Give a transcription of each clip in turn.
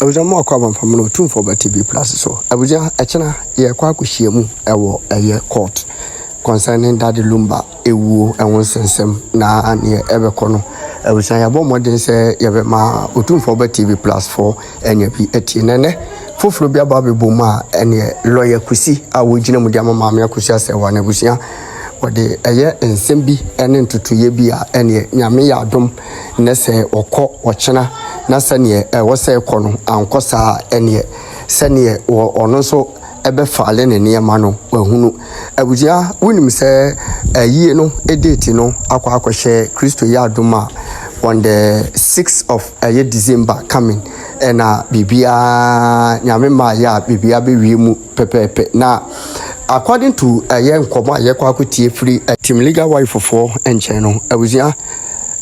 was a more common from no tune for TV plus so. I was a china, ye quakushiamu, a year court concerning Daddy Lumba, a woo, and one sensem, na near Evercono. I was a more than say, Yavema, Utun for TV plus 4, and ye be 18. Fuflubia Baby Buma, and ye lawyer Kusi, I would Jim Diama Mamma Kusia, one Ebusia. But the air and Simbi and into 2 year and ye Yamia dum Nesse or Co or China Nasanie was a corner and Cosa and ye Senie or also ebe fallen near Mano or Hunu. Abuja William say a year no a date no aqua share Christo Yaduma on the 6th of a year December coming and Bibia Yamima ya Bibia Bimu Pepe na. According to a young Koma Yakwakuti free a team legal wife for 4 and channel, I was ya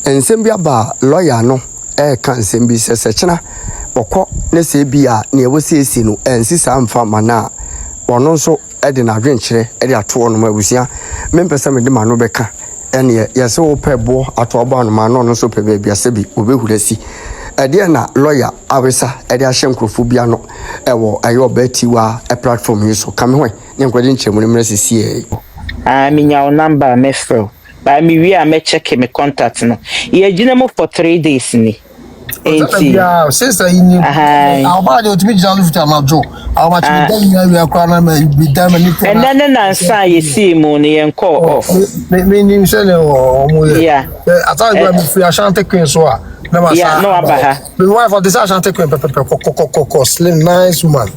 and Sembia bar lawyer no can Sembi says a chana or co Nesebia near was sino and Sisam Famana or no so adding a venture at a 2 on my was ya member some of the Manobeka and yes so pebo at Waban Manon so pe baby Sebi Ubehulesi. Adiana lawyer Awesa Edia Shankofubiano Ewo Ayo Betiwa a platform you so come away. Yankwadin Chemulimresi CA. I mean your number mesfro. But me we are check me contact no. Ye ginamo for 3 days ni. Yeah, sister in our body to be Jalufta Majo. How much we are crying with them and then I say you see money and call off. Meaning, yeah. I thought you were free. I shan't take in so. Yeah, no, about the wife of this I shan't take slim, nice woman.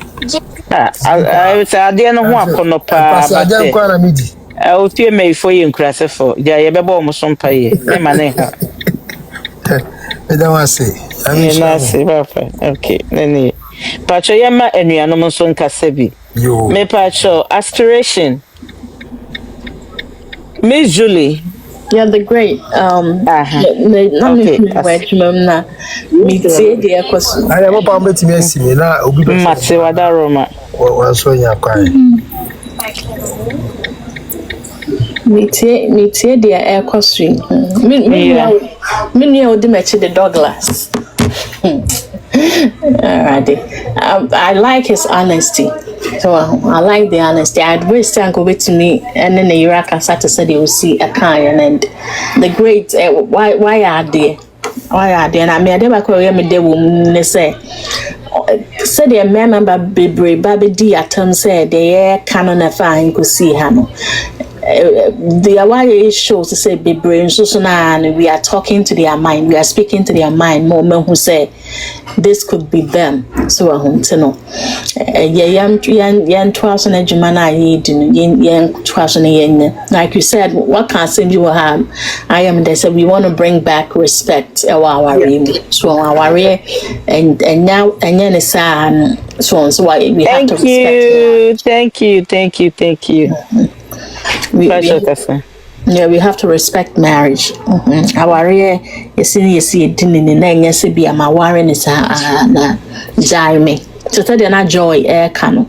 I would say I didn't want to know. I didn't quite a midi. I will fear me for you in Crassifo. Yeah, you have almost some pay. My money. I don't want to say. I mean, okay, then. Pacho Yama and Yanomonson Casebi. Me Pacho, aspiration. Miss Julie. Yeah, the great. I am a to me now. Matewada Roma. Was so you're crying. Meet the air costume. Many of them actually the Douglas. I like his honesty. So I like the honesty. I'd wish to go with me and then the Iraq and Saturday will see a kind and the great why are they? Why are they? And I mean I never call me they will say said the member baby D at home said the air canon of fine could see him. The away shows to say be brain so and we are talking to their mind, we are speaking to their mind more men who say this could be them. So I want to know. Yan 2000 Jumana yan 2000 like you said, what can send you have? I am they said we want to bring back respect so our and now and then it's so why we have to respect. Thank you. We have to respect marriage. Our you see it in the next be a mawarin is Jaime. So tell you not joy air canoe.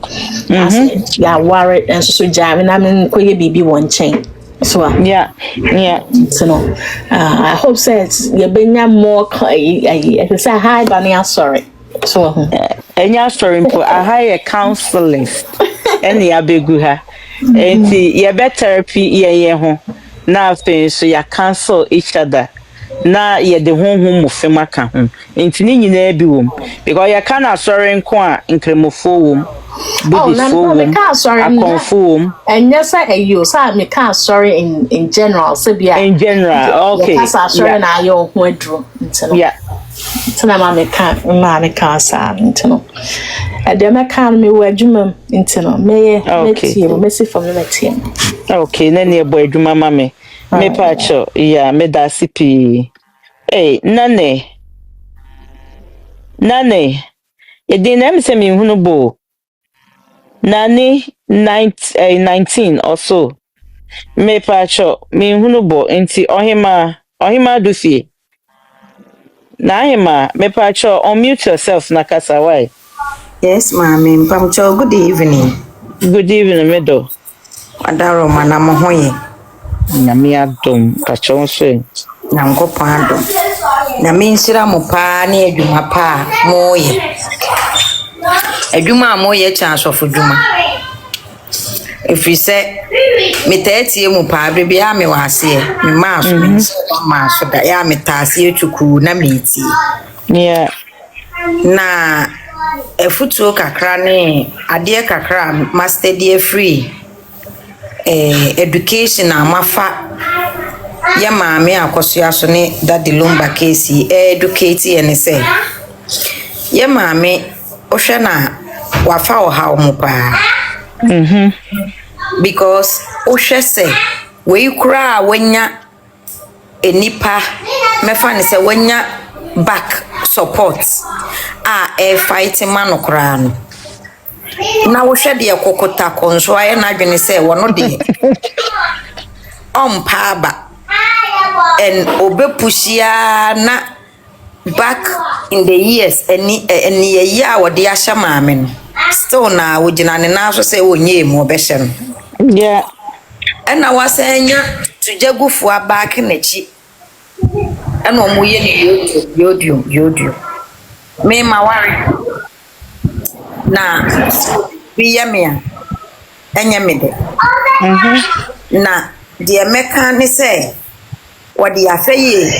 Yeah, worried and so Jaime. I mean, could you be one chain? So yeah. So no, I hope says you're being more. I say hi, Bunny. I'm sorry. So and you're sorry. I hire a counselist. Any abeguha. And you better therapy ye home. Now so you cancel each other. Now you the home of Femaka home. Into Nini womb. Because you cannot sorry in qua in Cremofo. Oh, no, me can't sorry. I conform. And yes, I use me can't sorry in general. In general, okay. Sorry, now you're withdrew. Yeah. So now mammy can't say into and then I can't me where Juma into no may messy from the team. Okay, then your boy Juma mammy. Me pacho, yeah, me da sipi. Hey, nane. You didn't say me hunubo. Nani 19 or so. Me pacho, me hunubo inti ohima dufi. Naima, me pacho, unmute yourself, Nakasa, why? Yes, ma'am. Pamcho, good evening. Good evening, Medo. Adaro, Manamoye. Namia dum, Pachon say. Namgo Pando. Namin Sira Mupani, Jumapa, Moye. adwuma mo ye cha asofo dwuma efise metaetie mu pa bia me wase me maaso me maaso da ya metase etwuku na meti yeah na efutuo kakra ne ade kakra master die free education amafa ya maame Akosua so ne dadi Lumba case educate ene say ya maame ohwe na wafa oha omo pa because ohwe say we kura wanya enipa mefa ne say wanya back support fighting man okra no na ohwe de kokota konso aye na adwene say wono de paaba and obepushia na back in the years any year what the asha maame still na wogina ne na so say wonye mu obehye no yeah and na wasenya tujagufu back nechi and omuye ne yodio me ma wari na biyamia enyemede na the meka ne say wadi afeye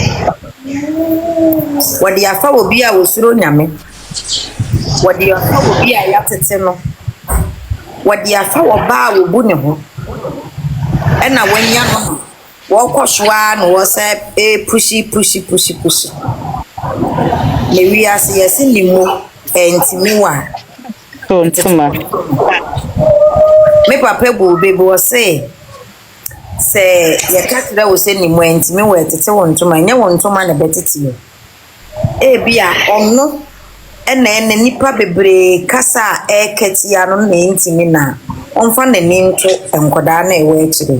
wadi afa obi a wosuro nyame wadi afa obi a yatete no wadi afa oba a wobu ne ho ena wanya no wokoswa no wo say pushi le wi ase yesi nimo entimi wa tontuma me papa bu bebo say se yakatira wo se nimo entimi wa tete wontuma nya wontuma na betete bia onno ena nipa bebre kasa eketia no na entimi na onfa na ninto enkoda na ewe akire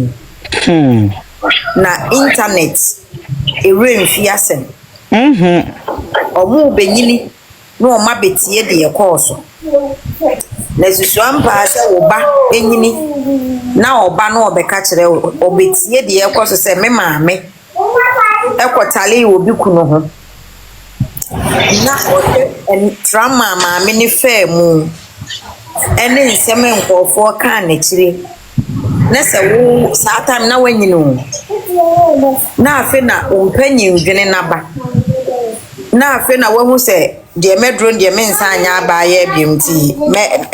na internet erenfi asem omu benyini no ma betie de yekoso na susuampa se oba enyini na oba no obeka kire obetie de yekoso se me maame ekotale obi kuno ho na ote drama maame ni fa mu ene nsem nkofo ka na kire na se wo saa time na wanyino na afi na ompanyi ndwene naba na afi na wahu se de medro de mensa anya aba ya biemti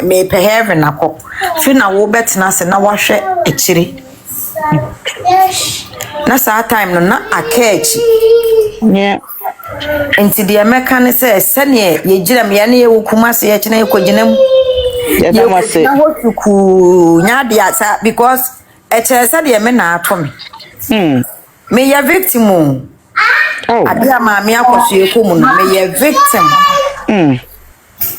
me pe heaven akọ fi na wo betena se na wahwe ekire na saa time no na akachi yeah enti de meka ne se sene ye giram ya ne ye wukuma se ye kina ye koginam ya mase na hotuku nya de asa because echese de me na ato me ya victim abia maame Akosua ekomu no me ya victim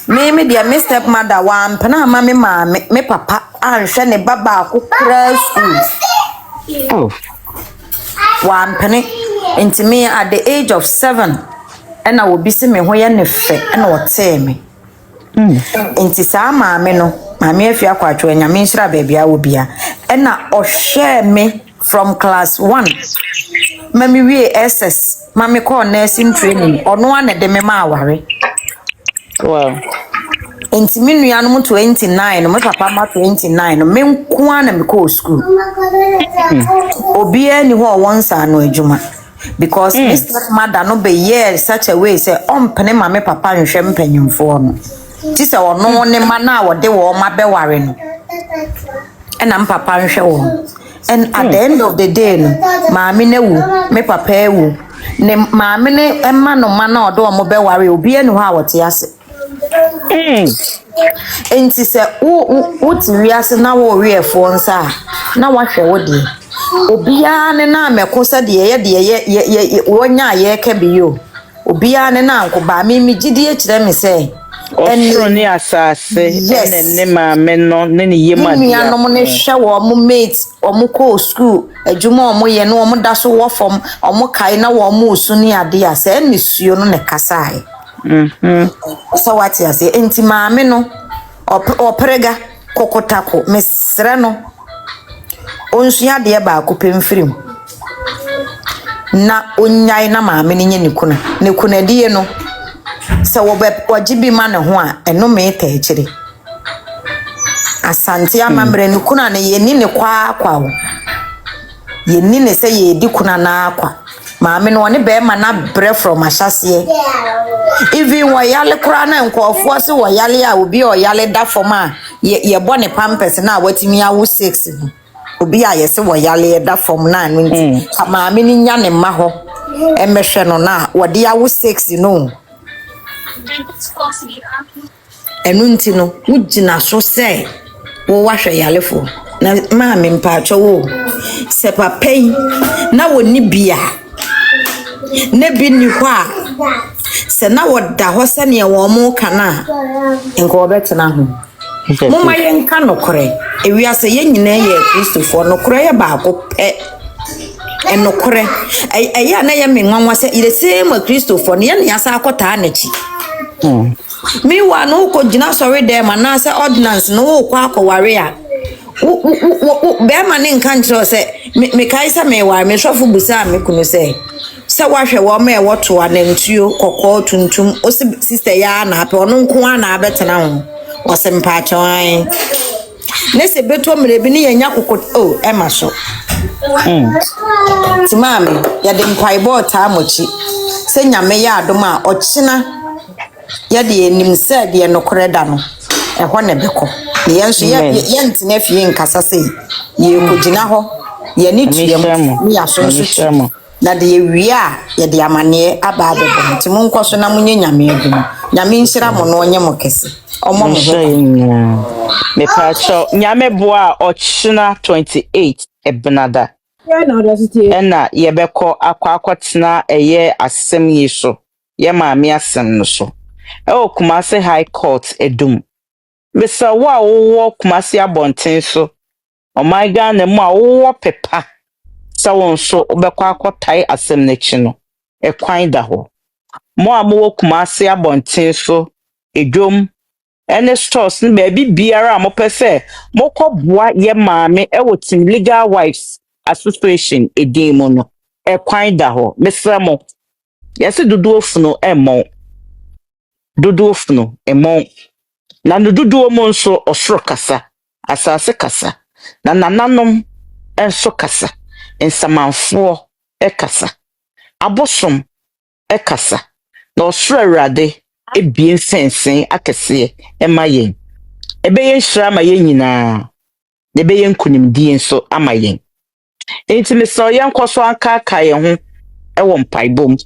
me dia me step mother wa mpena ma me maame me papa anhwe ne baba akokra school wa mpene enti me at the age of 7 ena obi se me ho ye ne fe ena wote me enti saa maame no maame afia kwatwo nyame nhira baabia wo bia ena ohwe me from class 1 mami wie SS mami call nursing training ono ane de me ma aware wow enti me nuanom 29 me papa ma 29 me nko ana me call school obi ani ho wonsa no adwuma because Mr. Mother no be year such a way say ompene mame papa nhwe mpanyimfo no ti se ono ne ma na wode wo ma be ware no ena mpapa nhwe wo. And at the end of the day, no, maame na wu, me papa ewu. Ne maame ne emma no mana odo omo be ware obi enu ha wote ase. Enti se wo ti wiase na wo wiefo nsa na wahwe wo de. Obi a ne na mekosa de ye wonya ye ka biyo. Obi a ne na nkoba me gidi e kire me se Ostro ni asase ne maame no ne yema dia. Ni anom ne hwe wo mo mate omo call school adwuma omo ye no omo da so wo fom omo kai na wo mo osu ni ade ase ne suo no ne kasae. So what you say enti maame no oprega kokotako mesre no onsuya de ba akopemfirim na onyai na maame ne nye ne kuna die no se wo wajibi ma ne ho a eno me ta ekire asante amamre no kuna na ye ni ne kwa wo ye ni ne se ye di kuna na akwa maame no ne be ma na bre from ahyase even wo yale kura na nkofo se wo yale a obi o yale da form a ye bo ne pampers na watimi awo 6 no obi a ye se wo yale da form na no nti maame ni nya ne ma ho emehwe no na wo de awo 6 no enunti no wugina so se wo wahwe yalefo na maame mpaacho wo se papai na woni bia na bi ni hɔ a se na woda hɔ se ne wo mo kana enko obetena ho moma yenka nokore ewiase yenyina ye Kristofo nokore ye baako pe enokore eya na ye menwanwa se ile se ma Kristofo ne ye ne asa akota na chi mi wa no ko gina sorry dem na se ordinance no ko akoware a be ma ne nka nkyerɛ se me kai se me wa me hwofo busa me kunu se wahwe wo ma e woto anantuo kokɔ tuntum o sister ya na apɛ ono nko na abetena ho o se mpaakyɛwan ne se beto mre bi ne yanya kokɔ o e ma so ti maame ya de mpaibo ta mochi se nyame ya adom a ɔkyena ya de enim se de nokore da no e ho ne beko ne yenso ye ntena fie nkasa se ye kogina ho ye ni tuam ni asonso na de wia ye de amane aba abebo nti mo nkoso na munye nyame adum nyame nhyira mo no onye mo kese omo mo me pacho nyame boa ochina 28 ebnada ena ye beko akwakotena eye asem yi so ye maame asem no so e Kumasi High Court edum besa wo Kumasi abonten so o my god na mo a wo pepa sawon so obekwa akotai asem n'echi no ekwan da ho mo amowo Kumasi abonten so edwom ene stores ne baby biara mo pese mo kɔboa ye maame e wotin Legal Wives Association edimo no ekwan da ho mesra mo yesi dudu ofuno emo na dudu mo nso osoro kasa asase kasa na nananom enso kasa ensamanfo ekasa abosom ekasa na osoro awurade ebien sensen akese emayen ebeyen hira ma yen nyina na ebeyen kunimdie nso amayen enti meso yen kwaso aka yen ho ewo mpaibom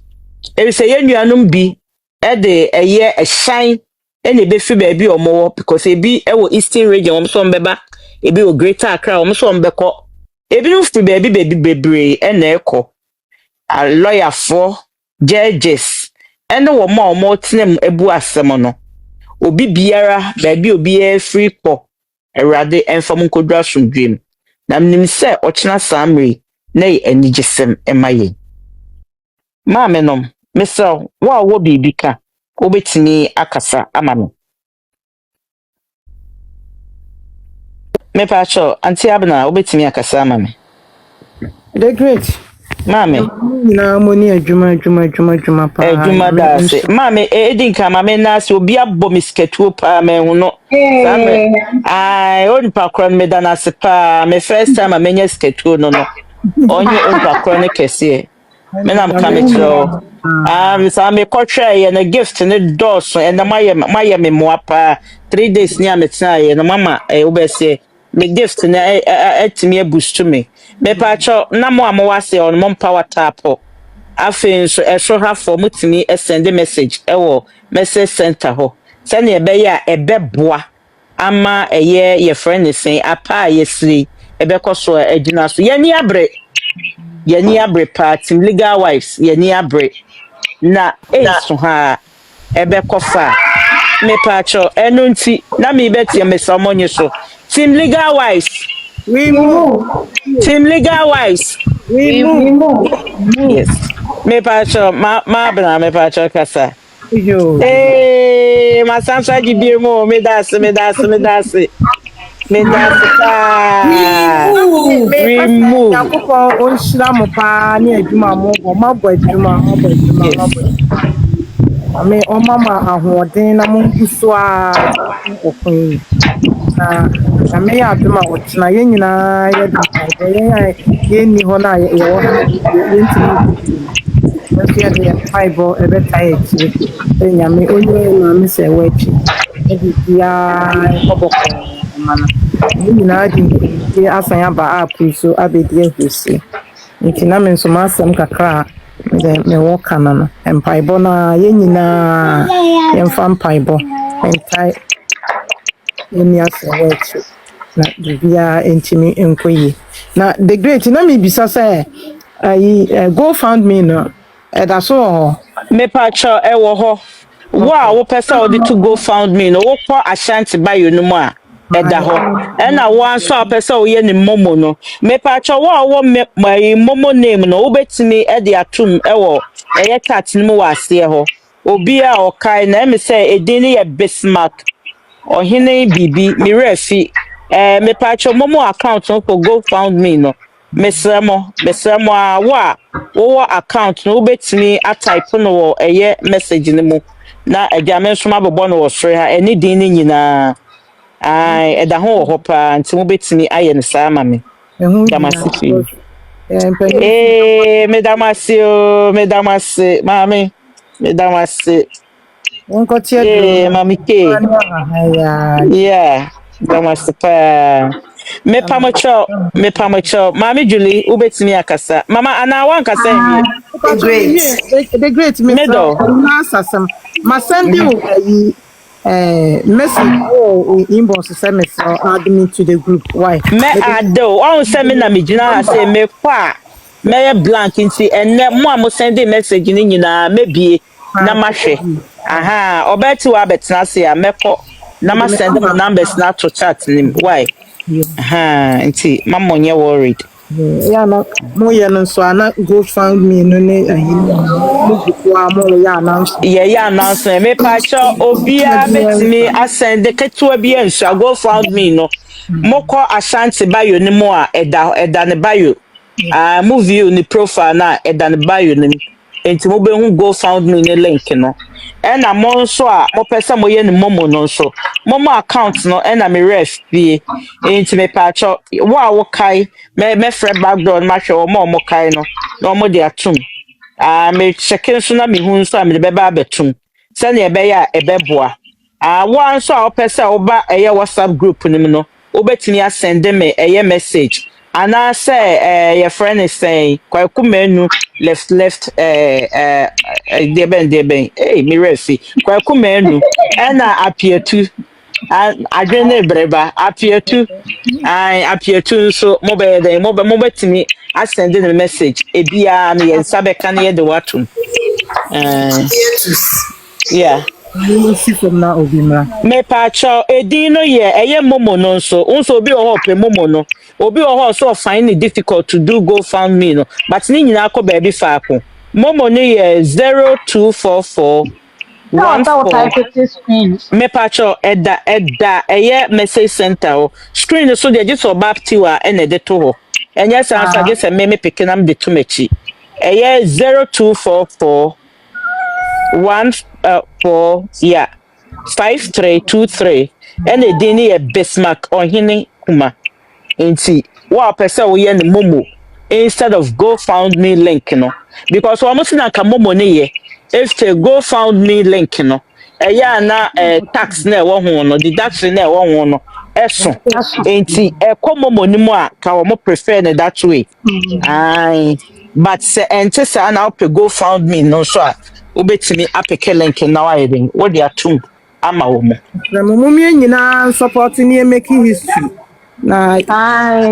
ebise yen nuanom bi de eye ehyan ene befi baabi omowo because ebi ewo Eastern region omso mbeba ebi o Greater Accra omso mbekọ ebi no fi baabi bebre ene ekọ a lawyer for judges ene wo ma omo tinem ebu asem no obi biara baabi obi free kọ erade enfam nkodra somdwem na mnim se ochina samri na enigesem emaye maame nom mesel wo bibika obetini akasa amame me pacho anti abna obetini akasa amame the great maame na moni adwuma pa adwuma da se maame edinka maame na se obi abọ misketuo pa me hu no sabe ai oni pa kron me da na se pa me first time amenya sketuo no onye opa kron kese me na mka tro so me kotwa ye na gift ne dos and maye me moapa 3 days ni ametina ye no mama obese me gift na etimi abustu me pa cho na mo amwase on mo power tap afen so ehwo hafo mutimi send message ewo message center ho se na ebe ya ebeboa ama ye friend sen apa yesri ebe koso agina so yani abre party Legal Wives yani abre na eso ha ebe kofa me pacho enu nti na me beti me samonye so team Legal Wives we move yes me pacho ma bra me pacho kasa yo ma sansa gibie mo me das pa remove yakopɔ onhyira mo pa ne adwuma mo ɔmabɔ adwuma ame ɔmama ahoɔden na mo ngu so a ɔkwan na me ya adom a wɔtena yɛn nyinaa yɛda mpaebɔ yɛn a yɛnni hɔ no a yɛwɔ ha no yɛntumi nkɔdie no nso yɛde yɛn mpaebɔ ɛbɛtae akyire sɛ nyame ɔnyɛ yɛn maame sɛ ɛwɔ akyi na biribiara nkɔ bɔkɔɔ ma no yɛn nyinaa de nkonimdie asan aba app yi so abɛdi ahurusie nti na me nso m'asɛm kakra a mewɔ ka no mpaebɔ no a yɛn nyinaa yɛmfa mpaebɔ ntae yɛnni asɛ ɛwɔ akyi na biribiara ntumi nkɔ yie na the great na mebisa sɛ go found me no ɛda so wɔ hɔ mepacho ewo ho wo a wo pese o de to go found me no wo kɔ ashanti bayo no mu a ɛda hɔ ɛna wo anso a pese o ye ne momo no mepacho wo a wo my momo name no wo betimi e de atum ɛwɔ ɛyɛ chat no mu wɔ ase hɔ obi a ɔkae na me sɛ edin ne yɛ Bismarck ɔhene bibi mirafi mepacho momo account no for go found me no mesremo a wo account no wobetimi atype no wo eye message ni mu na agame nso mabobɔ no wo frɛ ha eni din ni nyinaa ai ɛda ho wo hɔ pa nti wobetimi ayɛ ne saa ma me ɛho damasi mpanyinfo medamase mami medamase nkɔte aduro mami ke ya yeah damase pa mepamocho mami Julie wobetimi akasa mama ana wan kasa wie Great. the great Mr. Medo. Masasam ma send you message or inbox send me add me to the group why Me ado on send me na me gina say me kwa me blank nti enne mo a mo send message ni nyina mebie na mahwe aha obeti wa betena se a mekọ na ma send my numbers na to chat nim why aha nti mama onye worried yeah no mo ye no so ana go find me no ne mo buku a mo ya announce ye announcement me pa cho obia betimi asend ketewa bi ensu go found me no mokọ ashanti bayo ni mo a eda ne bayo movie ni profile na eda ne bayo ni enti mo be hu go found me ne link no na mo nso a mo pese mo ye ni momo no nso momo account no na me ref bi enti me pa cho wo a wo kai me frɛ background ma hwɛ mo kai no na mo de atum me checking so na me hu nso a me de beba abetum se na ebe ya ebeboa wo anso a opese oba eye WhatsApp group nim no obetimi asend me eye message ana say your friend is saying kwaku menu left deben me refi kwaku menu na appear adwene breba appear to so mobetimi asend the message ebia no yen sabeka na ye de watum yeah si from na obimra me pacho edin no ye eye momo no nso obi o hope momo no obi o ho so find it difficult to do go found me no but ni nyina akọ ba bi fa akọ momo no ye 0244 me pacho eda eye message center o screen so de just obap tiwa ene de to ho enye sansa just me pikinam de to machi eye 0244 4 yeah 5323 and the dini a Bismarck or hini kuma nti wa pese wo ye ne momo instead of go found me link no because almost na ka momo ne ye if the go found me link no ya na tax na wo ho no deduction na wo ho no eso nti ko momo ni mu a ka wo prefer ne that way ai but se ente sa na op go found me no so a obetimi apeke link na wa yedin wo dia tum ama wo mo na mo mumie nyina support ni making history na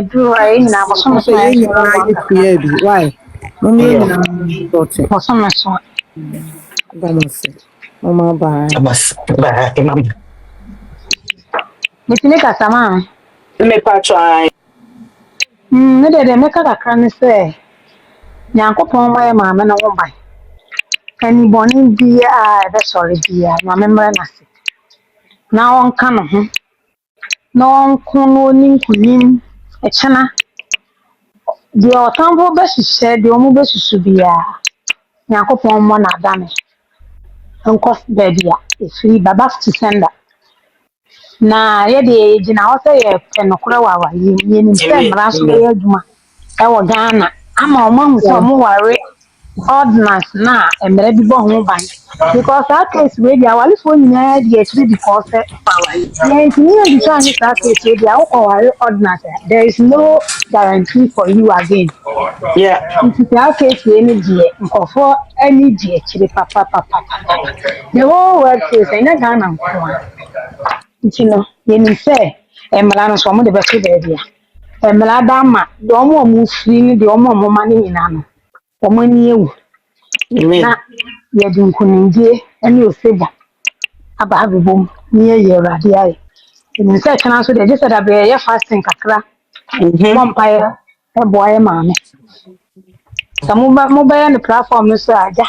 do I na bosom so ye nyina ye pia bi why mumie nyina support bosom so damase mama bye bas ba imam mitine kasama me patwa ne de meka kakra ne se nyankopon ma maame na wo ban ani boni bi a be sorry bi a maame mra na se na on ka no ho na on ko no ni nkunim e chana di otambo be hihye di omu be susu bia nyankopon mo na adame nko baby a efiri baba to sender na yɛde gyina hɔ sɛ yɛpɛ nokora wɔ awareɛ mu yɛnim sɛ mmara so bɛyɛ adwuma ɛwɔ Ghana ama ɔmo ahu sɛ ɔmo ware ordinance na mmara bi bɔ ho ban because saa case wei deɛ awalefoɔ nyinaa di akyire because sɛ yɛntumi yɛdi so anye saa case wei deɛ wokɔware ordinance there is no guarantee for you again. Yeah. Nti saa case wei no deɛ nkɔfoɔ ani di akyire papapapa the whole world case ɛnyɛ Ghana nko a nti no yɛnim sɛ mmara no so ɔmo de bɛto baabi a mmara da ama deɛ ɔmo firi ne deɛ ɔmo ma ne nyinaa no ɔmo ani ewu na yɛde nkonimdie ne osebɔ aba abɛbɔ mu ne yɛyɛ Awurade ayɛ yɛnim sɛ kyena nso deɛ gye sɛ dabrɛ yɛyɛ fasting kakra bɔ mpaeɛ ɛboa yɛ maame sɛ mobɛyɛ no platform no so agya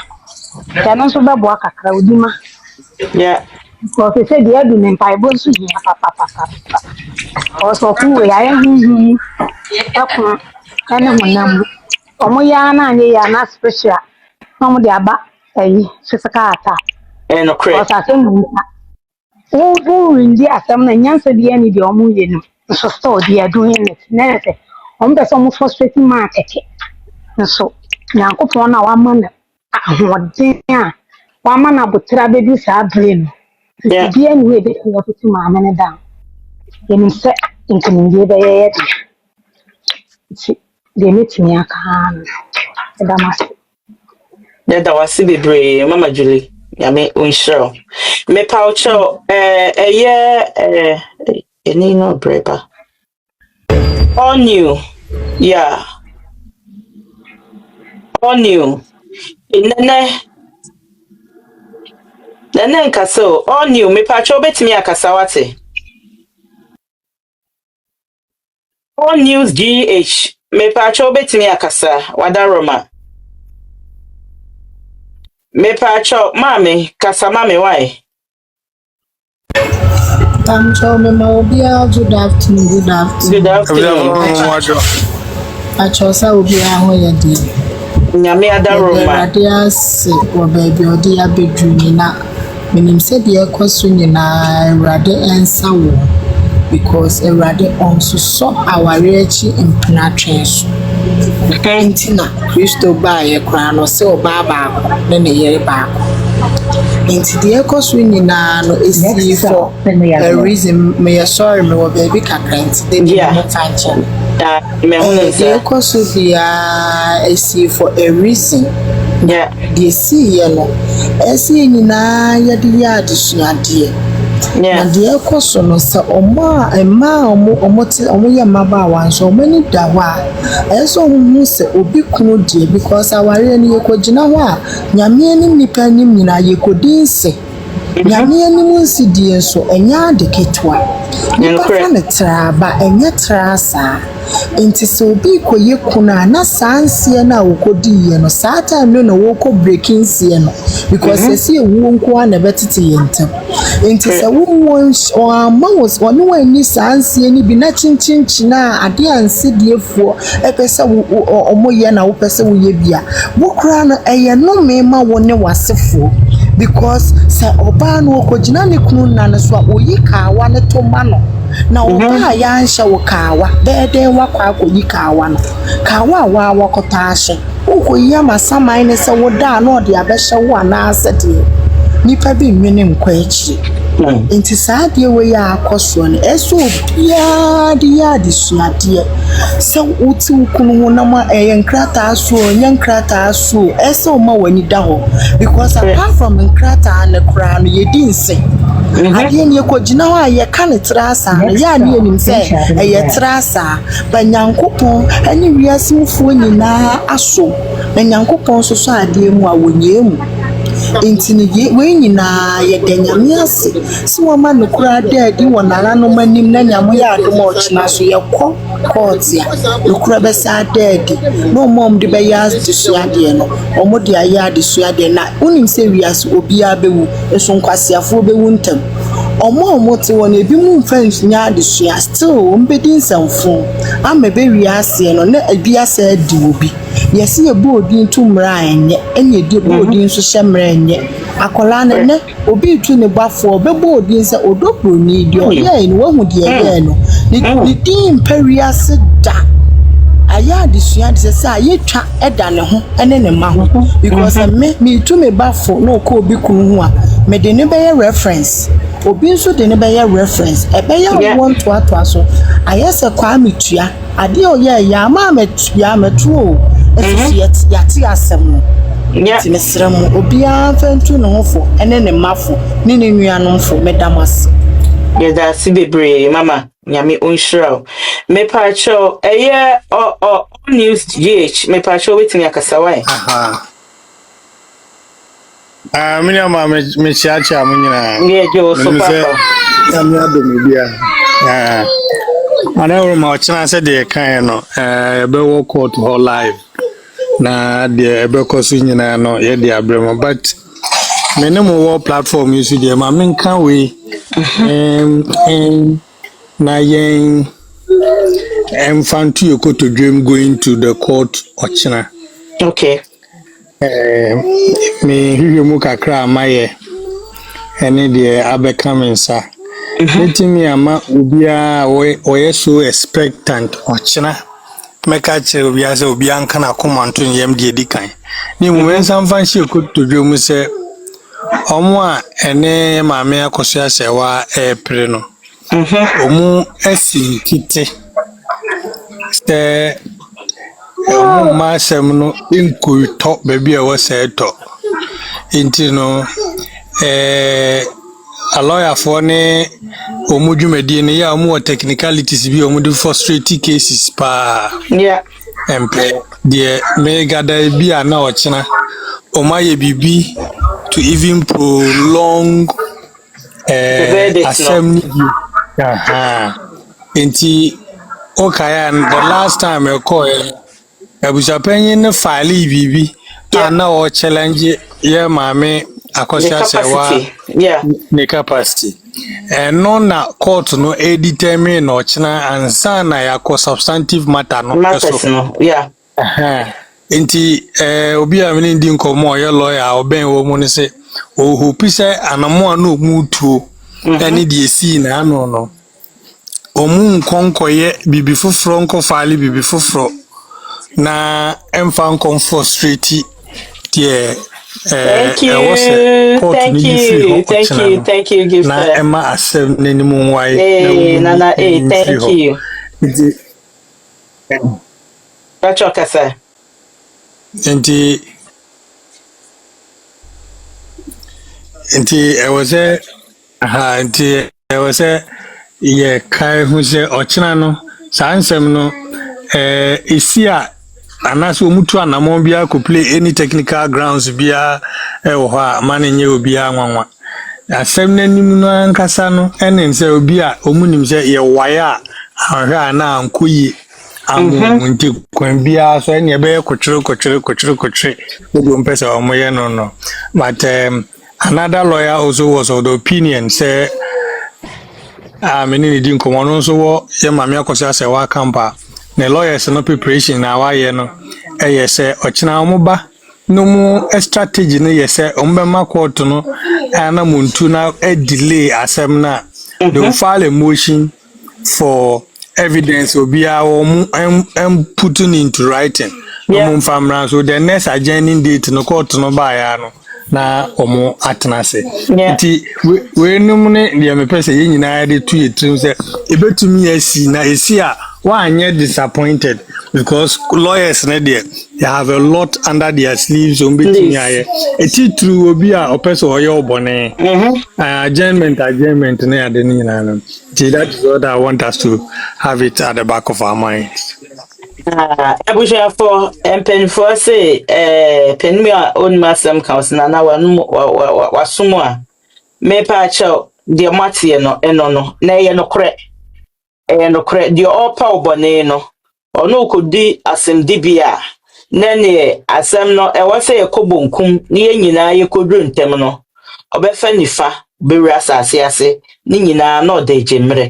ɛno nso bɛboa kakra odi ma because sɛ deɛ adu ne mpaebɔ nso hia papapapa ɔsɔfo wei ayɛ huhum ɛko ɛne honam mu ɔmo yɛ na anyɛ yɛ ana special na ɔmo de aba physical attack ɔsasɛm mu wo rindi asɛm na nyansa bi ani deɛ ɔmo yɛ no nso store deɛ doing it na yɛ sɛ ɔmo pɛ sɛ ɔmo frustrating ma kɛkɛ nso Nyankopɔn na wama no ahoɔden a wama no abotire abɛdu saa bere no bibi ani wei bɛtumi akotu maame no down yɛnim sɛ nkonimdie bɛyɛ yɛ de nti deɛ mɛtumi aka no ɛda m ase yɛda wase bebree Mama Julie yame unhyerɛw mepa wo kyɛw ɛni no breba all new yeah all new nene nkasa all new mepa kyɛw betumi akasa wate all news GH mepa kyɛw betumi akasa wada Roma mepa kyɛw mame kasa mame why Good afternoon. Achosa obi aho yedi. Nyame adaroma. Radias wo baby odi abedru na menim se de ekoso nyina Awurade ensa wo because Awurade onso so aware echi impna twen so. Ntina Kristo ba ye kra no se oba ba ne ne yere ba. Inti the echoes nyina no esi for a reason me sorry me wo baby kakrant they be no function the echoes be esi for a reason the see ye no esi nyina ye de ya adesuade na the echoes no se omo ye maba wan so many dawa eso hu se obi kunu die because aware ni yekogina ho a nyame ni nipa nim nyina yekodi nse nyame ni munsi die so enya de ketwa nipa fa ne traba enya trasa enti so obi koye kuna na sansie na wokodi ye no saa time no woko breaking sie no because esi ewu nko na betete yentem enti se wo ama was one wani sansie ni bi na chinchinchi na ade anse diefuo epese omoye na wo pese wo ye bia wo kra no eye no mema wo ne wasefo because se oba no okogina ne kunu na ne so oyi kawa ne to ma no na oba ya nhye wo kawa dede wakwa akoyi kawa no kawa wa wakota ahye ukoyi amasaman ne se wo da na ode abehye wo ana asede nipa bi nwene nkwa echi enti saade we ya Akosua ne eso bia de suade se uti ukunu ho na ma nkrata aso nyankrata aso eso ma wani da ho because apart from nkrata na kra no yedi nse ade ne ekogina ho aye ka ne trasa na ya ne enim se eye trasa ba Nyankopon ani wiasimfo nyina aso na Nyankopon so so ade mu a wonyemu intini we nyina ye danyame ase si wo ma nokura daadi wonara no manim na nyamo ya adom ochina so ye kɔ court ya nokura be sa daadi no mom de be ya desuade no omo de aya desuade na unim se wiase obi abewu eso nkwasiafo bewu ntam omo te won ebi mu friends nya adesua still ombedi nsamfo amebe wiase no na ebi asa di obi yesi ye boodi ntumra enye enye di boodi nso hyemra enye akola ne obi tu ne bafo be boodi nse odopro ni di o ye ni wahu di ye no ni din periase da aya adesua de se ayetwa eda ne ho ene ne ma ho because me tu me bafo no ko obi kunu ho a me de ne be reference obi nso de ne be reference e be ya won to aso ayese kwa metua ade o ye ya ma metua metuo esisi yati asem no ti mesrem obi a fantu ne ho fo ene ne mafo ne ne nuanom fo medamase yeda si bebre mama nyame onhira me pacho eye o news gh me pacho wetin yakasa why Mini ama me chiacha mu nyina. Yeah, jo so papa. Me adom bia. Ana wo ma ochina se de kan no be wo court ho live. Na de be koso nyina no ye de abremo but me ne mo wo platform use de ma men kan we na yen fantu to dream going to the court ochina. Okay. Me hihwe mu kakra amaye ene de abeka mensa letimi ama obia oye so expectant ochina meka che obia se obia nka na komanto yem de edikan ni mu mensa mfa hye kotodwe mu se omo a ene maame Akosua Serwaa pre no omu asinkite se omu ma asem no inkuto bebi e wo se to inti no a lawyer for ne omudwumadi ne ya omu technicalities bi omu frustrate cases pa empe de me gada bi ana ochina omaye bibi to even prolong assembly inti okay, and the last time I call abusapanyin ne file bibi ana o challenge ye maame Akosua Serwaa ne capacity no na court no determine no china ansa na yakọ substantive matter no so nti obi a meni ndi nkomo ye lawyer oben wo mu ne se o hopi se anamo na omu tuo ani de esi na ano no omu nkonkoye bibi foforo nko file bibi foforo na emfa nkon frustrate tie thank you gifter na emma asem nenimu wai na thank you Pacho kasa nti I was ye kai hu se ochina no sansem no isia anaso omutu anamon bia ko play any technical grounds bia wo ha manenye obi anwanwa asem nanim no ankasa no enen se obi a omunim se ye waya ahwa na ankoyi amu nti kwan bia so ene be kochire obi mpesa omoye no but another lawyer also was of the opinion say meni di nkomo no so wo ye maame Akosua Serwaa kampa ne lawyers no preparation na wa ye no se ochina omoba no mu strategy no ye se ombema court no ana muntu na delay asem na they will file a motion for evidence obia o putting into writing no famra so the next adjourning date no court no ba ya no na omo atenase nti we num ne de me pese ye nyina de tu yetrim se ebetumi asi na esi a wanye disappointed because lawyers ne there they have a lot under their sleeves on betumi aye eti true obi a opese oye obone adjournment ne ade ni nyina no that is what I want us to have it at the back of our minds. Abuja for penfo say penmi a on masem kaus na wasumo a me pa cho de matie no eno no na ye no kre de opa obone no ono kodi asem dibia na ne asem no e wase ye kobonkum ne ye nyina ye kodru ntem no obefa nifa bewura asase ase ni nyina na ɔda gyemmerɛ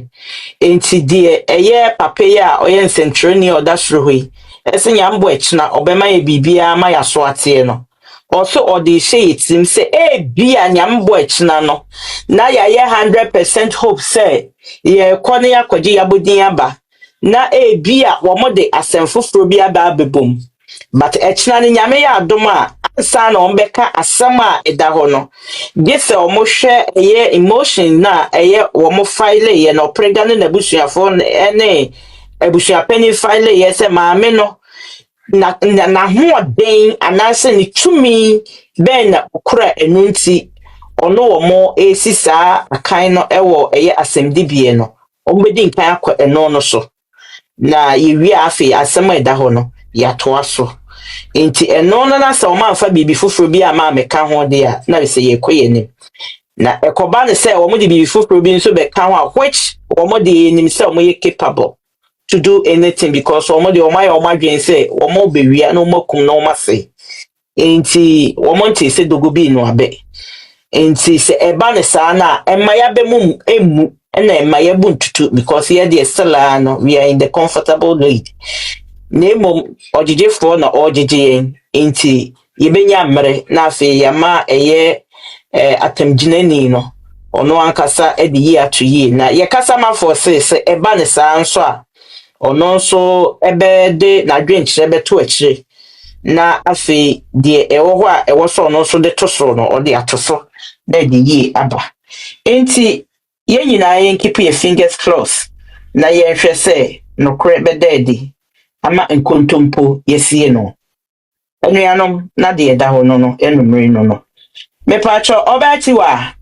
enti die ɛyɛ papa yi a ɔyɛ nsɛnkyerɛni a ɔda soro hɔ yi ɛsɛ nyambo ɛkyena ɔbɛma yɛ biribiara ma yɛaso ateɛ no ɔso ɔde hyɛ yɛ tirim sɛ ebia nyambo ɛkyena no na yɛayɛ 100% hope sɛ yɛkɔ ne yɛakɔgye yɛabɔdin aba na ebia wɔn de asɛm foforɔ bi aba abɛbom but ɛkyena ne nyame yɛ adom a ansa na wɔn bɛka asɛm a ɛda hɔ no gye sɛ wɔn hwɛ ɛyɛ emotion na ɛyɛ wɔn file yɛ na ɔprega ne n'abusuafoɔ ne abusuapanyin file yɛ sɛ maame no na n'ahoɔden anaasɛ ne tumi bɛn na okura ɛnu nti ɔno wɔn esi saa akan no ɛwɔ ɛyɛ asɛmdibea no wɔn bɛdi nkan akɔ ɛno no so. Na yewie afi asɛm a ɛda hɔ no yɛatoa so nti ɛno no na sɛ ɔma amfa biribi foforɔ bi a ma meka ho de a na sɛ yɛkɔ yɛnim na ɛkɔba ne sɛ wɔn de biribi foforɔ bi nso bɛka ho a which wɔn de yɛnim sɛ wɔn yɛ capable to do anything because wɔn de wɔn ayɛ wɔn adwene sɛ wɔn bɛwia na wɔn akum na wɔn ase nti wɔn nte sɛ dogo bi no abɛ nti sɛ ɛba ne saa na ɛma yɛabɛ mu emu ɛna ɛma yɛbu ntutu because yɛde ɛsɛlaa no we are in the comfortable lead na mmom ɔgyegyefoɔ na ɔgyegye yɛn nti yɛbɛnya mmerɛ na afei yɛma ɛyɛ atamgyinani no ɔno ankasa ɛde yi ato yie na yɛkasa mafoɔ sɛ ɛba ne saa nso a ɔno nso ɛbɛde n'adwenkyerɛ bɛto akyire na afei deɛ ɛwɔ hɔ a ɛwɔ so ɔno nso de to soro no ɔde ato so na ɛde yie aba nti yɛn nyinaa yɛn keep your fingers crossed na yɛhwɛ sɛ nokorɛ bɛda adi ama nkontompo yɛsie no anuanom na deɛ ɛda hɔ no no ɛnumere no no mepatwɔ ɔbɛti wa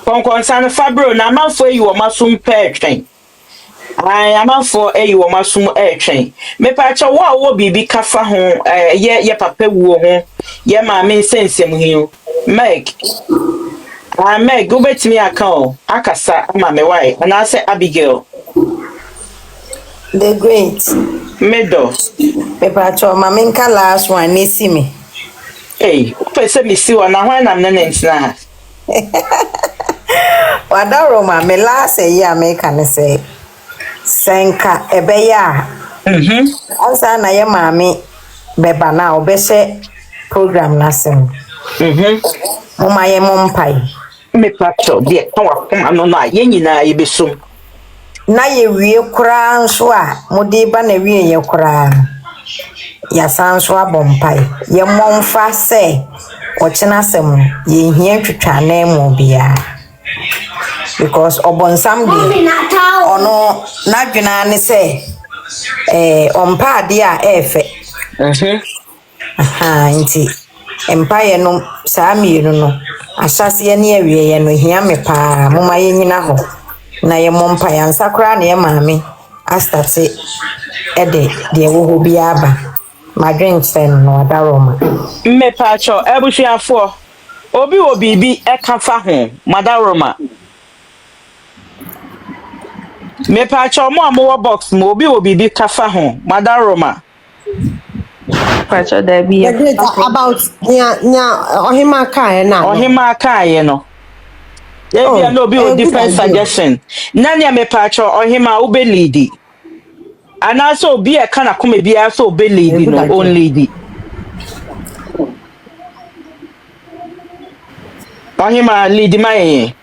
kɔnkɔnsa no fabro na amanfoɔ yi wɔ masom pɛɛ twɛn amanfoɔ yi wɔ masom ɛɛtwɛn mepatwɔ wo a wɔ biribi kafa ho yɛ papa wuo ho yɛ maame nsɛnsɛm hio meg wobɛtumi aka o akasa ama me wae anaasɛ Abigail the great medo mepatwɔ maame nka last one ne si me wopɛ sɛ mesi wɔ na hwan nam ne ntena ha wadaro maame last year America ne sɛ senka ɛbɛyɛ a ansa na yɛ maame bɛba na ɔbɛhyɛ program n'asɛm moma yɛ mo mpai mepatwɔ deɛ kɔwakoma no no a yɛn nyinaa yɛbɛsom na yɛwie koraa nso a mode ba na wie yɛ koraa no yɛsan nso abɔ mpai yɛmmɔ mfa sɛ ɔkyena asɛm yɛhia twitwa na mu biara because ɔbɔnsam de ɔno n'adwena ne sɛ ɔmpa ade a ɛɛfɛ nti mpaeɛ no saa mmienu no ahyɛseɛ ne awieɛ no hia me paa moma yɛnyina hɔ na yɛmmɔ mpaeɛ ansa koraa na yɛ maame astate ɛde deɛ wɔ hɔ biara ba madwenkyerɛ no na ɔdaro ma mmepatwɔ abusuafoɔ obi wɔ biribi ɛka fa ho madaroma mepatwɔ mo a mowɔ box mo obi wɔ biribi ka fa ho madaroma patcho there be about ohima kae na ohima kae no there be no be with different suggestion na nya me patcho ohima ube lead ana so obi e kana kuma bia so obe lead no on lead ohima lead my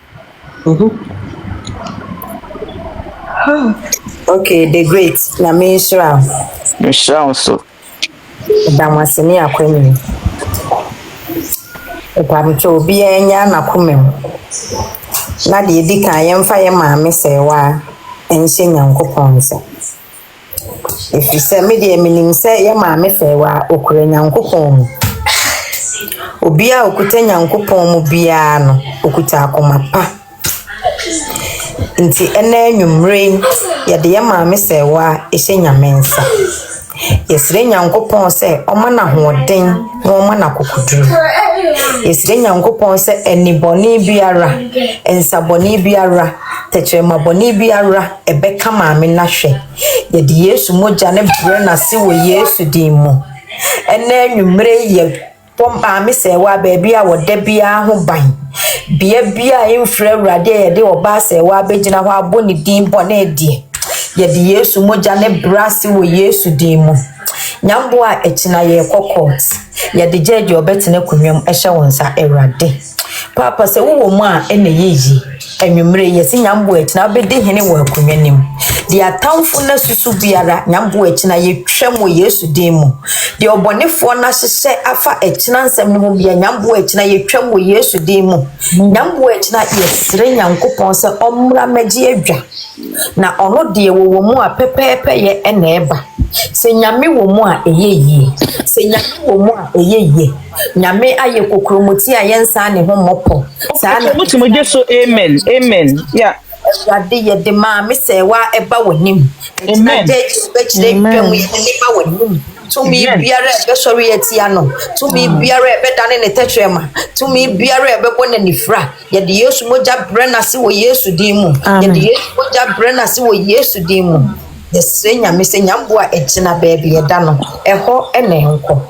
okay the great na me sure so damwasini akwemi epamcho obi enya na kumem na de di kan yemfa ye maame Serwaa enhye nyankopɔn nsa efisɛ me de eminim sɛ ye maame Serwaa okura nyankopɔn obi a okuta nyankopɔn mu bia no okuta akoma pa nti ena anwumre ye de ye maame Serwaa ehye nyamensa yesire nyankopɔn sɛ ɔma na hoɔden na ɔma na kokuduru yesire nyankopɔn sɛ enibɔne biara ensabɔne biara tekyerema bɔne biara ɛbɛka maame na hwɛ yɛde Yesu mogya ne brɛ na se wɔ Yesu din mu ene nwumre ye pompa me Serwaa baabi a wode bia ho ban bia imfra awurade ye de oba Serwaa begina ho abo ne din bone die ye de Yesu moja ne brase wo Yesu din mu nyambo a ekina ye kokot ye de jeje obetene kunwam ehye wonsa awurade papa se wo mu a ene yeyi enwumre ye si nyambo ekina obede hene wo akunwanim de atamfo na susu biara nyambo ekina ye twam wo Yesu din mu de obonefo na hyehye afa ekina nsem no bia nyambo ekina ye twam wo Yesu din mu nyambo ekina ye sire nyankopon se omra magye adwa na ono de wo mu a pepepe ye ena eba se nyame wo mu a eyeye se nyame wo mu a eyeye nyame aye kokromoti a yensa ne ho mopo sa na mutu mo so amen yeah Awurade ye de ma me Serwaa eba wonim amen de bekire twam ye ne ba wonim tumi biara be sori etia no tumi biara be dane ne tetrema tumi biara be bɔ na nifra ye de Yesu moja brena se wo Yesu din mu ye de Yesu moja brena se wo Yesu din mu de senya me senya mbo a egina baabi ye da no ɛhɔ ene enko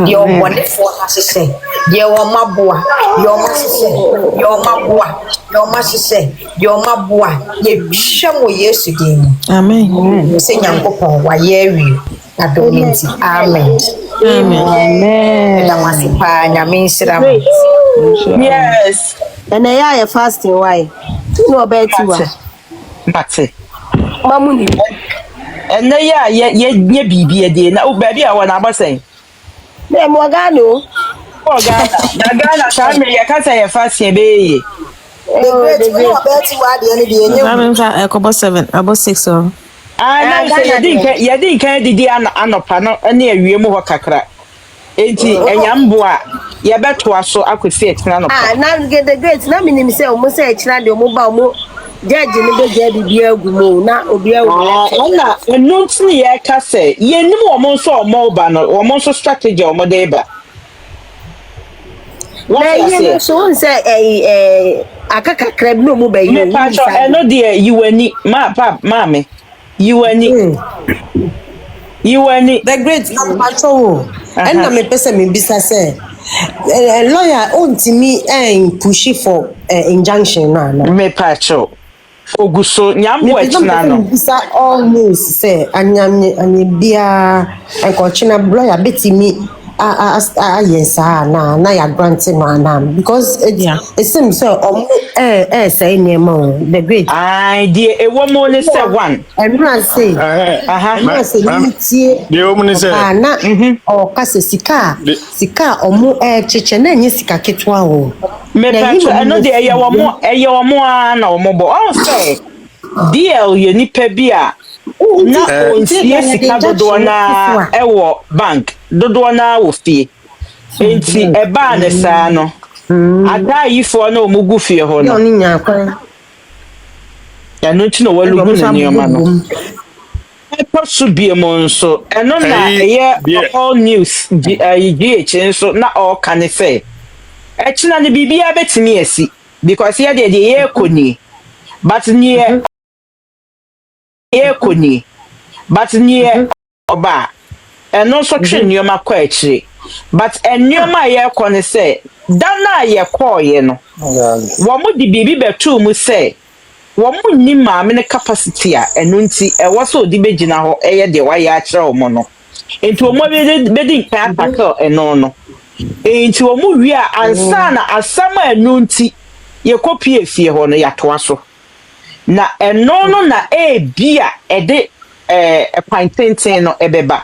de obonefo na hyehyɛ de wo maboa de wo hyehyɛ de wo maboa de wo hyehyɛ de wo maboa ye hwɛ mo Yesu din mu Amen. senya nkopon wa ye awie adomenti amen Amen. da masipa nyame nhyira mo yes And I am fasting. Why? No about you. mate Mamuni. ene ya ye bibie de na o baabi a wona abasen Me Morgano. o Ghana ka me ye ka say ye fasie be ye the great one about you are the end of the I'm about 7, about 6 or. na say ye din kan didi anopa no ene awie mu ho kakra enti enyambo a ye beto aso akosi etina no pa Now get the great. Now, me say, almost say, China, the mobile judge in the baby beer gumo. Now, Obia. na enu ntini ye ka say ye nim omo nso omo ba no omo nso strategy omo dey ba what you say So, say, a crab no mobile. me pacho eno dey you ani ma me you ani The great patrol. And na me pese me bisa say lawyer ontimi push for injunction na me pacho oguso nyambo etina no bisa all news say anya bia enkochina lawyer betimi yes na ya grant no na because it seems so say nemo the great ai die ewo mo ne say one everyone say everyone say nitie the woman say na o kase sika omo cheche na enye sika ketwa o me pacho eno de eye wo mo na omo bo on say deal ye nipa bi a na onsie sika dodo na ewo bank dodo na wo fie enti eba ne saa no ada yifo na omugu fie ho no oni nya kwan ya no tino walugu na nioma no epo so bie mo nso eno na eye all news GH nso na all kan say echina ne bibia betimi asi because ye de ye koni but near ekoni but near oba eno so twe nneoma kwa akire but enneoma ye kɔ ne sɛ dana ye kɔ ye no wo mo di bibi betu mu sɛ wo mo ni maame ne capacity a eno nti ɛwɔ so di begina hɔ ɛyɛ de wa ya akire wo mo no enti wo mo bedi kan tackle eno no enti wo mo wi a ansa na asama eno nti ye kopie fie hɔ no ya toa so na eno no na bia ede kwan tenten no ebeba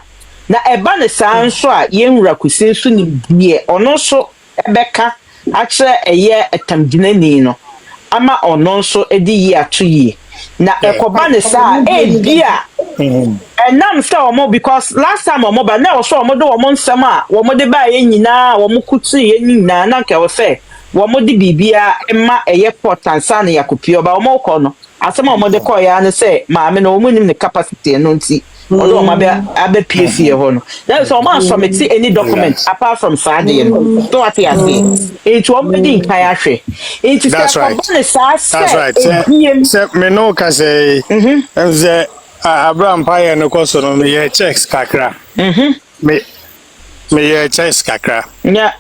na eba ne saa nso a yenwura kusin so ni bie ono so ebeka akire eye etamginani no ama ono nso edi yi ato yi na ekoba ne saa bia enam say omo because last time omo ba na so omo do omo nsem a omo de ba ye nyina omo kutu ye nyina na nke wo say omo de bibia ema eye portansa na yakopio ba omo kɔ no asema omo de kɔ ya ne say maame no omo nim ne capacity no nti odo omo abe PFE ho no na so omo submit any document apart from sade no so what you say it omo di nkan ahwe it is that's right say me no ka say Abraham Paya no koso no ye checks kakra me me ye chess kakra Yeah.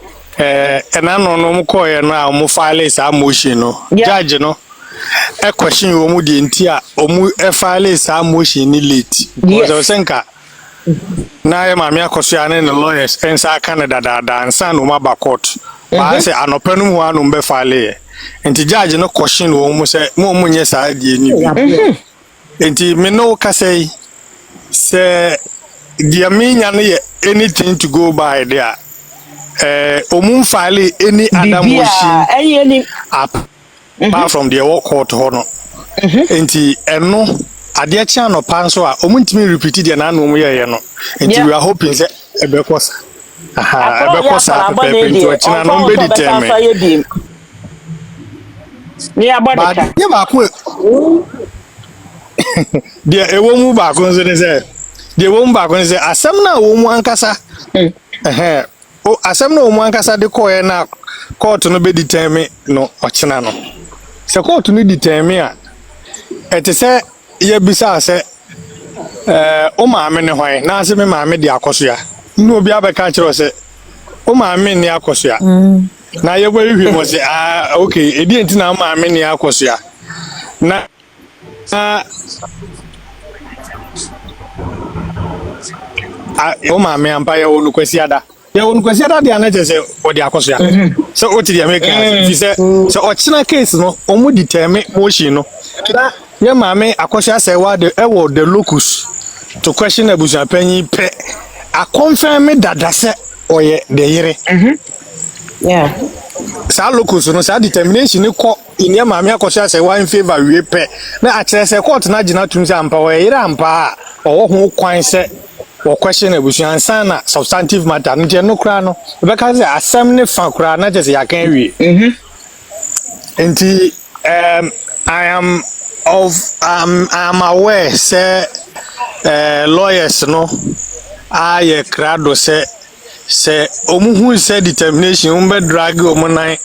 And I no mo call na mo file sa motion no judge no a question wo mu di ntia o mu file sa motion ni late because o senka na ye ma me Akosua ne lawyers ensa Canada da nsa no ma ba court ba say anopanu mu anu be file enti judge no question wo mu say mo nye sa die ni bi enti me no ka say dia me nya no ye anything to go by there omun file any other motion apart from the work court hono enti eno ade acha no pan so a omuntimi repeat the na no ye no enti we are hoping say ebekosa ebekosa pepe nti ochina no be determine ni abodeka ye ba ko dia ewo mu ba ko nso ne say dia ewo mu ba ko ne say asem na wo mu ankasa o asem na wo mu ankasa de ko ye na court no be determine no ochina no se court no determine a ete se ye bisa se o maame ne hwan na se me maame de Akosua no obi abeka kire se o maame ne Akosua na ye gwa hwie mo se okay edi enti na maame ne Akosua na o maame ampa ye onu kwasi ada ye onu kwasi ada de anaje se o de Akosua se o ti de America fi se ochina case no o mu determine motion no na ye maame Akosua Serwaa de ewo the locus to question abusuan panyin pe a confirm dada se oye de yire Yeah. sa locus no sa determination ni ko inia maame Akosua Serwaa in favor we pe na a kire se court na gina tum se ampa oye yire ampa o ho kwan se o question abusuan sana substantive matter no je no kra no be ka se asem ne fa kra na je se ya kan wi enti I'm aware say lawyers no aye krado say omuhu say determination be drag omunan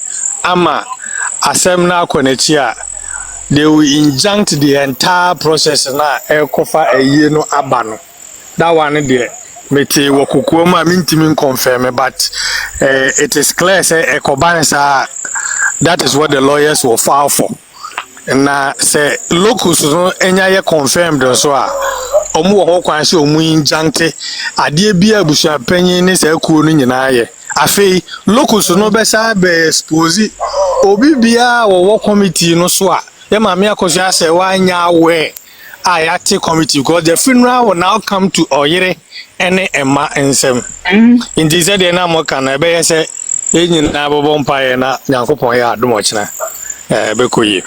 ama asem na akonachi a they will injunct the entire process na ekofa aye no aba no that one there meti wokokuo ma mintimi confirm but it is clear say ekobansa that is what the lawyers will file for. Na say locus no enya ye confirmed so a omu wo kwan se omu injante ade bia abusuan panyin ne say kuo no nyina ye afei locus no be sa be expose obi bia wo committee no so a ye maame Akosua Serwaa nya we ayate committee because the funeral will now come to oyere ene ema ensem indi said de na mo kan be ye say enyina bobo mpaye na Nyankopon ya adomo kina be koyi